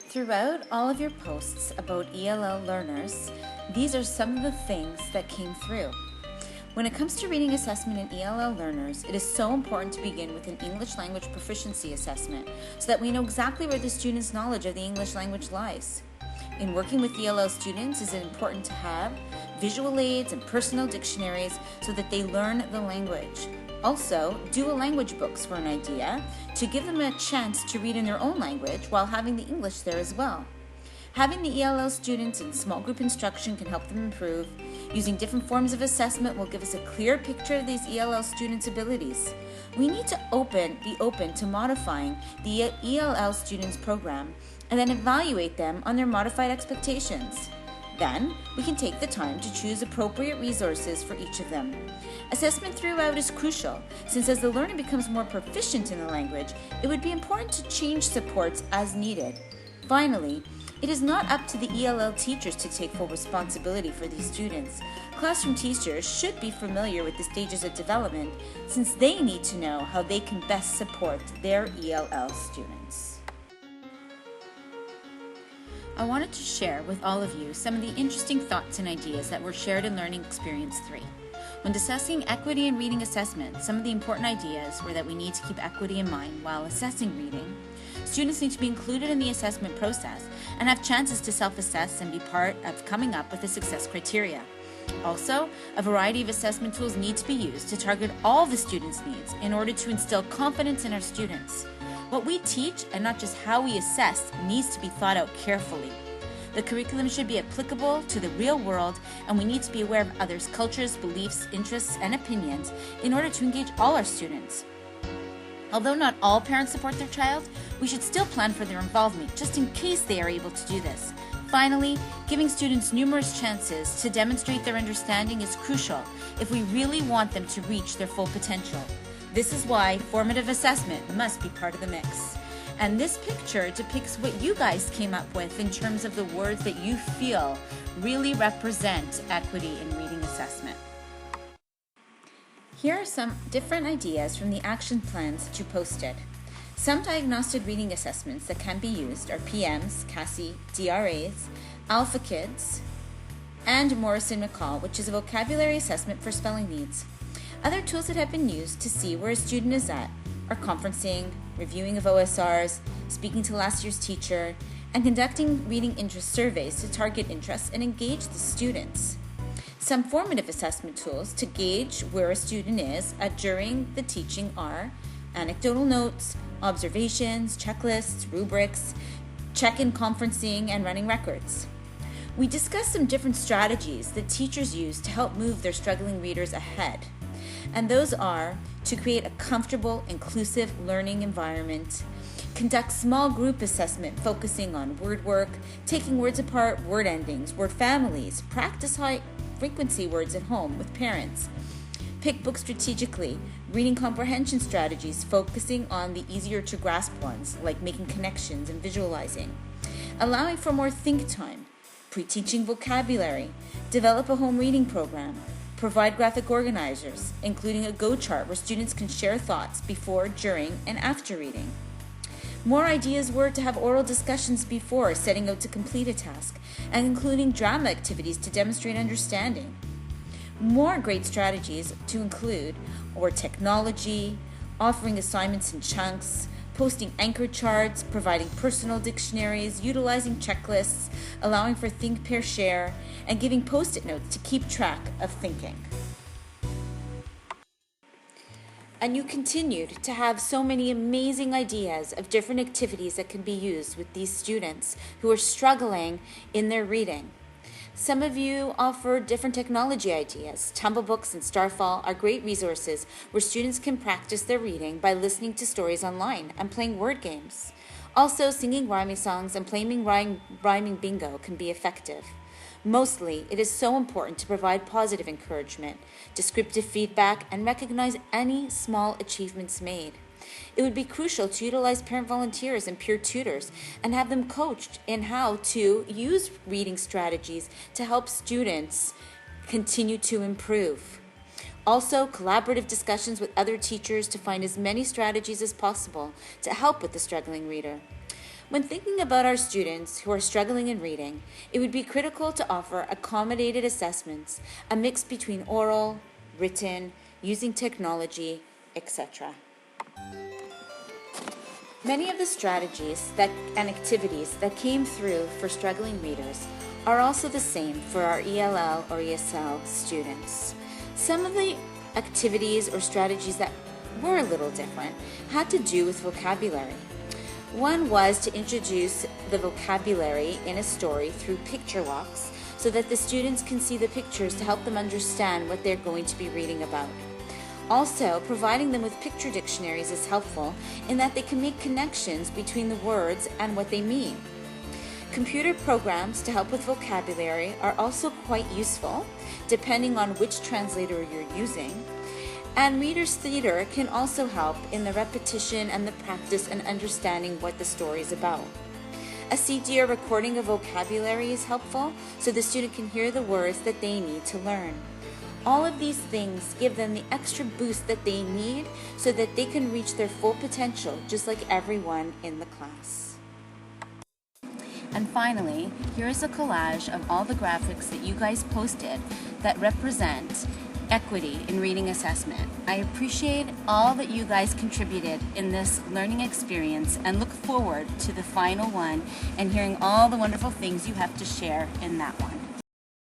Throughout all of your posts about ELL learners, these are some of the things that came through. When it comes to reading assessment in ELL learners, it is so important to begin with an English language proficiency assessment so that we know exactly where the student's knowledge of the English language lies. In working with ELL students, it is important to have visual aids and personal dictionaries so that they learn the language. Also, do a language books for an idea to give them a chance to read in their own language while having the English there as well. Having the ELL students in small group instruction can help them improve. Using different forms of assessment will give us a clear picture of these ELL students' abilities. We need to be open to modifying the ELL students' program and then evaluate them on their modified expectations. Then, we can take the time to choose appropriate resources for each of them. Assessment throughout is crucial, since as the learner becomes more proficient in the language, it would be important to change supports as needed. Finally, it is not up to the ELL teachers to take full responsibility for these students. Classroom teachers should be familiar with the stages of development, since they need to know how they can best support their ELL students. I wanted to share with all of you some of the interesting thoughts and ideas that were shared in Learning Experience 3. When discussing equity in reading assessment, some of the important ideas were that we need to keep equity in mind while assessing reading. Students need to be included in the assessment process and have chances to self-assess and be part of coming up with the success criteria. Also, a variety of assessment tools need to be used to target all the students' needs in order to instill confidence in our students. What we teach, and not just how we assess, needs to be thought out carefully. The curriculum should be applicable to the real world, and we need to be aware of others' cultures, beliefs, interests, and opinions in order to engage all our students. Although not all parents support their child, we should still plan for their involvement just in case they are able to do this. Finally, giving students numerous chances to demonstrate their understanding is crucial if we really want them to reach their full potential. This is why formative assessment must be part of the mix. And this picture depicts what you guys came up with in terms of the words that you feel really represent equity in reading assessment. Here are some different ideas from the action plans that you posted. Some diagnostic reading assessments that can be used are PMs, CASI, DRAs, Alpha Kids, and Morrison-McCall, which is a vocabulary assessment for spelling needs. Other tools that have been used to see where a student is at are conferencing, reviewing of OSRs, speaking to last year's teacher, and conducting reading interest surveys to target interests and engage the students. Some formative assessment tools to gauge where a student is during the teaching are anecdotal notes, observations, checklists, rubrics, check-in conferencing, and running records. We discussed some different strategies that teachers use to help move their struggling readers ahead. And those are to create a comfortable, inclusive learning environment, conduct small group assessment focusing on word work, taking words apart, word endings, word families, practice high frequency words at home with parents, pick books strategically, reading comprehension strategies focusing on the easier to grasp ones like making connections and visualizing, allowing for more think time, pre-teaching vocabulary, develop a home reading program, provide graphic organizers, including a Go chart where students can share thoughts before, during, and after reading. More ideas were to have oral discussions before setting out to complete a task, and including drama activities to demonstrate understanding. More great strategies to include were technology, offering assignments in chunks, posting anchor charts, providing personal dictionaries, utilizing checklists, allowing for think, pair, share, and giving post-it notes to keep track of thinking. And you continued to have so many amazing ideas of different activities that can be used with these students who are struggling in their reading. Some of you offer different technology ideas. Tumblebooks and Starfall are great resources where students can practice their reading by listening to stories online and playing word games. Also, singing rhyming songs and playing rhyming bingo can be effective. Mostly, it is so important to provide positive encouragement, descriptive feedback, and recognize any small achievements made. It would be crucial to utilize parent volunteers and peer tutors and have them coached in how to use reading strategies to help students continue to improve. Also, collaborative discussions with other teachers to find as many strategies as possible to help with the struggling reader. When thinking about our students who are struggling in reading, it would be critical to offer accommodated assessments, a mix between oral, written, using technology, etc. Many of the strategies and activities that came through for struggling readers are also the same for our ELL or ESL students. Some of the activities or strategies that were a little different had to do with vocabulary. One was to introduce the vocabulary in a story through picture walks so that the students can see the pictures to help them understand what they're going to be reading about. Also, providing them with picture dictionaries is helpful in that they can make connections between the words and what they mean. Computer programs to help with vocabulary are also quite useful, depending on which translator you're using. And Reader's Theater can also help in the repetition and the practice and understanding what the story is about. A CD or recording of vocabulary is helpful so the student can hear the words that they need to learn. All of these things give them the extra boost that they need so that they can reach their full potential, just like everyone in the class. And finally, here is a collage of all the graphics that you guys posted that represent equity in reading assessment. I appreciate all that you guys contributed in this learning experience and look forward to the final one and hearing all the wonderful things you have to share in that one.